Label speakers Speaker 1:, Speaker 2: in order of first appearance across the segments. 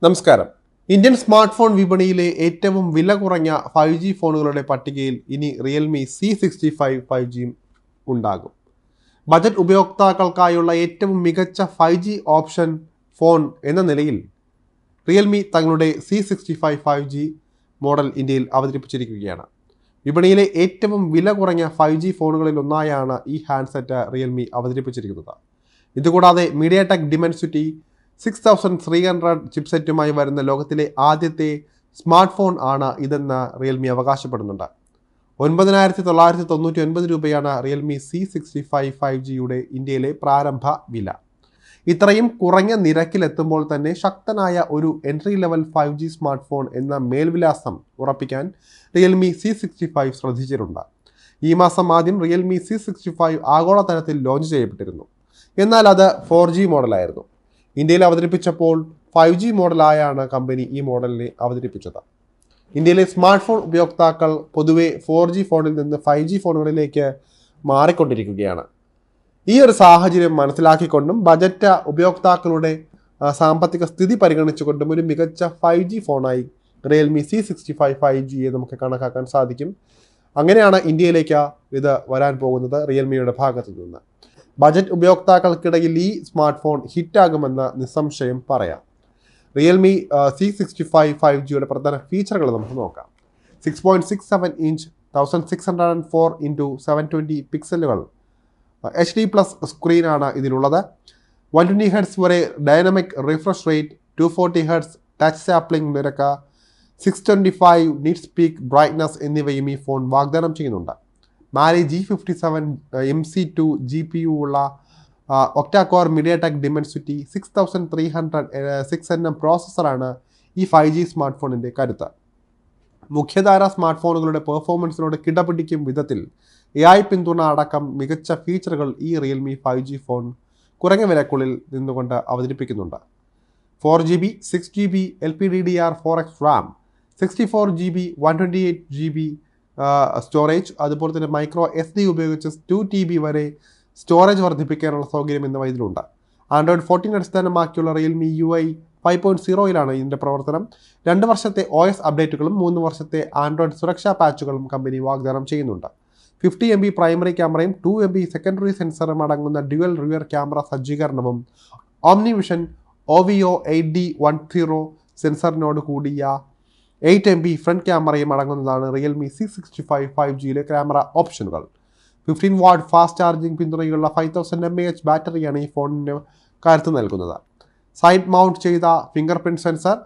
Speaker 1: നമസ്കാരം. Indian smart phone വിപണിയിലെ ഏറ്റവും വില കുറഞ്ഞ 5G ഫോണുകളുടെ പട്ടികയിൽ ഇനി റിയൽമി C65 5G ഉണ്ടാകും. ബജറ്റ് ഉപയോക്താക്കൾക്കായുള്ള ഏറ്റവും മികച്ച 5G ഓപ്ഷൻ ഫോൺ എന്ന നിലയിൽ റിയൽമി തങ്ങളുടെ C65 5G മോഡൽ ഇന്ത്യയിൽ അവതരിപ്പിച്ചിരിക്കുകയാണ്. വിപണിയിലെ ഏറ്റവും വില കുറഞ്ഞ 5G ഫോണുകളിൽ ഒന്നായാണ് ഈ ഹാൻഡ്സെറ്റ് റിയൽമി അവതരിപ്പിച്ചിരിക്കുന്നത്. ഇതുകൂടാതെ മീഡിയാടെക് ഡിമെൻസിറ്റി 6300 ചിപ്സെറ്റുമായി വരുന്ന ലോകത്തിലെ ആദ്യത്തെ സ്മാർട്ട് ഫോൺ ആണ് ഇതെന്ന് റിയൽമി അവകാശപ്പെടുന്നുണ്ട്. 9999 രൂപയാണ് റിയൽമി C65 5Gയുടെ ഇന്ത്യയിലെ പ്രാരംഭ വില. ഇത്രയും കുറഞ്ഞ നിരക്കിലെത്തുമ്പോൾ തന്നെ ശക്തനായ ഒരു entry level 5G smart phone എന്ന മേൽവിലാസം ഉറപ്പിക്കാൻ റിയൽമി C65 ശ്രദ്ധിച്ചിട്ടുണ്ട്. ഈ മാസം ആദ്യം റിയൽമി C65 ആഗോളതലത്തിൽ ലോഞ്ച് ചെയ്യപ്പെട്ടിരുന്നു. എന്നാൽ അത് 4G മോഡലായിരുന്നു. ഇന്ത്യയിൽ അവതരിപ്പിച്ചപ്പോൾ 5G മോഡലായാണ് കമ്പനി ഈ മോഡലിനെ അവതരിപ്പിച്ചത്. ഇന്ത്യയിലെ സ്മാർട്ട് ഫോൺ ഉപയോക്താക്കൾ പൊതുവെ 4G ഫോണിൽ നിന്ന് 5G ഫോണുകളിലേക്ക് മാറിക്കൊണ്ടിരിക്കുകയാണ്. ഈ ഒരു സാഹചര്യം മനസ്സിലാക്കിക്കൊണ്ടും ബജറ്റ് ഉപയോക്താക്കളുടെ സാമ്പത്തിക സ്ഥിതി പരിഗണിച്ചുകൊണ്ടും ഒരു മികച്ച 5G ഫോണായി റിയൽമി C65 5Gയെ നമുക്ക് കണക്കാക്കാൻ സാധിക്കും. അങ്ങനെയാണ് ഇന്ത്യയിലേക്ക് ഇത് വരാൻ പോകുന്നത് റിയൽമിയുടെ ഭാഗത്തു നിന്ന്. ബജറ്റ് ഉപയോക്താക്കൾക്കിടയിൽ ഈ സ്മാർട്ട് ഫോൺ ഹിറ്റാകുമെന്ന് നിസ്സംശയം പറയാം. റിയൽമി C65 5Gയുടെ പ്രധാന ഫീച്ചറുകൾ നമുക്ക് നോക്കാം. 6.67 ഇഞ്ച് 1604x720 പിക്സലുകൾ HD+ സ്ക്രീനാണ് ഇതിലുള്ളത്. 120 Hz വരെ dynamic refresh rate, 240 Hz touch sapling നിരക്ക്, 625 നിറ്റ്സ് പീക്ക് ബ്രൈറ്റ്നസ് എന്നിവയും ഈ ഫോൺ വാഗ്ദാനം ചെയ്യുന്നുണ്ട്. മാലി G57 MC2 GPU ഉള്ള ഒക്ടാകോർ മീഡിയാടെക് ഡിമെൻസിറ്റി 6300 6nm പ്രോസസ്സറാണ് ഈ 5G സ്മാർട്ട് ഫോണിൻ്റെ കരുത്ത്. മുഖ്യധാര സ്മാർട്ട് ഫോണുകളുടെ പെർഫോമൻസിനോട് കിടപിടിക്കും വിധത്തിൽ AI പിന്തുണ അടക്കം മികച്ച ഫീച്ചറുകൾ ഈ റിയൽമി 5G ഫോൺ കുറഞ്ഞ വിലക്കുള്ളിൽ നിന്നുകൊണ്ട് അവതരിപ്പിക്കുന്നുണ്ട്. 4GB 6GB LPDDR4X RAM, 64GB 128GB storage, അതുപോലെ തന്നെ മൈക്രോ SD ഉപയോഗിച്ച് 2TB വരെ സ്റ്റോറേജ് വർദ്ധിപ്പിക്കാനുള്ള സൗകര്യം എന്നിവ ഇതിലുണ്ട്. ആൻഡ്രോയിഡ് 14 അടിസ്ഥാനമാക്കിയുള്ള റിയൽമി UI 5.0 ഇതിൻ്റെ പ്രവർത്തനം. 2 വർഷത്തെ OS അപ്ഡേറ്റുകളും 3 വർഷത്തെ ആൻഡ്രോയിഡ് സുരക്ഷാ പാച്ചുകളും കമ്പനി വാഗ്ദാനം ചെയ്യുന്നുണ്ട്. 50 MB പ്രൈമറി ക്യാമറയും 2 MB സെക്കൻഡറി സെൻസറും അടങ്ങുന്ന ഡ്യുവൽ റിയർ ക്യാമറ സജ്ജീകരണവും ഓംനിവിഷൻ OVO 8D10 സെൻസറിനോട് കൂടിയ 8 MB ഫ്രണ്ട് ക്യാമറയും അടങ്ങുന്നതാണ് റിയൽമി C65 5Gയിലെ ക്യാമറ ഓപ്ഷനുകൾ. 15 വാട്ട് ഫാസ്റ്റ് ചാർജിംഗ് പിന്തുണയുള്ള 5000 mAh ബാറ്ററിയാണ് ഈ ഫോണിന് കരുത്ത് നൽകുന്നത്. സൈഡ് മൗണ്ട് ചെയ്ത finger print sensor,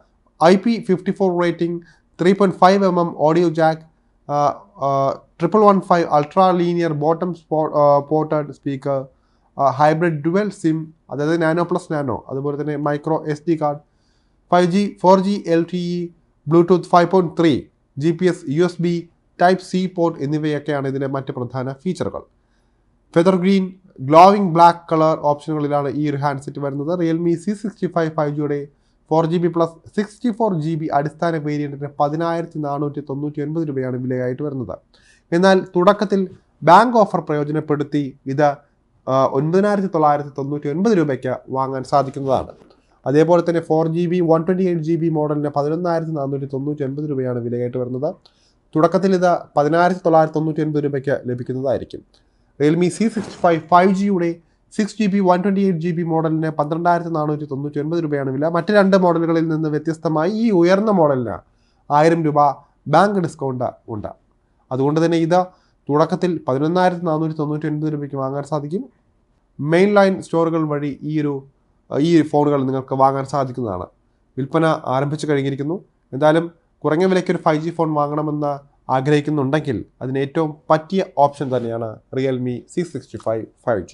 Speaker 1: IP54 rating, 3.5 mm audio Jack, 1115 ultra linear bottom ported speaker, hybrid dual SIM, അതായത് നാനോ പ്ലസ് നാനോ, അതുപോലെ തന്നെ micro SD card, 5G 4G LTE, Bluetooth 5.3, GPS, USB Type-C port എന്നിവയൊക്കെയാണ് ഇതിലെ മറ്റ് പ്രധാന ഫീച്ചറുകൾ. Feather green, glowing black colour ഓപ്ഷനുകളിലാണ് ഈ ഒരു ഹാൻഡ്സെറ്റ് വരുന്നത്. റിയൽമി C65 5Gയുടെ 4GB + 64GB അടിസ്ഥാന വേരിയൻറ്റിന് 10499 രൂപയാണ് വിലയായിട്ട് വരുന്നത്. എന്നാൽ തുടക്കത്തിൽ ബാങ്ക് ഓഫർ പ്രയോജനപ്പെടുത്തി ഇത് 9999 രൂപയ്ക്ക് വാങ്ങാൻ സാധിക്കുന്നതാണ്. അതേപോലെ തന്നെ 4GB 128GB മോഡലിന് 11499 രൂപയാണ് വിലയായിട്ട് വരുന്നത്. തുടക്കത്തിൽ ഇത് 10999 രൂപയ്ക്ക് ലഭിക്കുന്നതായിരിക്കും. റിയൽമി C65 5Gയുടെ 6GB 128GB മോഡലിന് 12499 രൂപയാണ് വില. മറ്റ് 2 മോഡലുകളിൽ നിന്ന് വ്യത്യസ്തമായി ഈ ഉയർന്ന മോഡലിന് 1000 രൂപ ബാങ്ക് ഡിസ്കൗണ്ട് ഉണ്ട്. അതുകൊണ്ട് തന്നെ ഇത് തുടക്കത്തിൽ 11499 രൂപയ്ക്ക് വാങ്ങാൻ സാധിക്കും. മെയിൻ ലൈൻ സ്റ്റോറുകൾ വഴി ഈ ഫോണുകൾ നിങ്ങൾക്ക് വാങ്ങാൻ സാധിക്കുന്നതാണ്. വിൽപ്പന ആരംഭിച്ചു കഴിഞ്ഞിരിക്കുന്നു. എന്തായാലും കുറഞ്ഞ വിലയ്ക്ക് ഒരു 5G ഫോൺ വാങ്ങണമെന്ന് ആഗ്രഹിക്കുന്നുണ്ടെങ്കിൽ അതിന് ഏറ്റവും പറ്റിയ ഓപ്ഷൻ തന്നെയാണ് റിയൽമി C65 5G.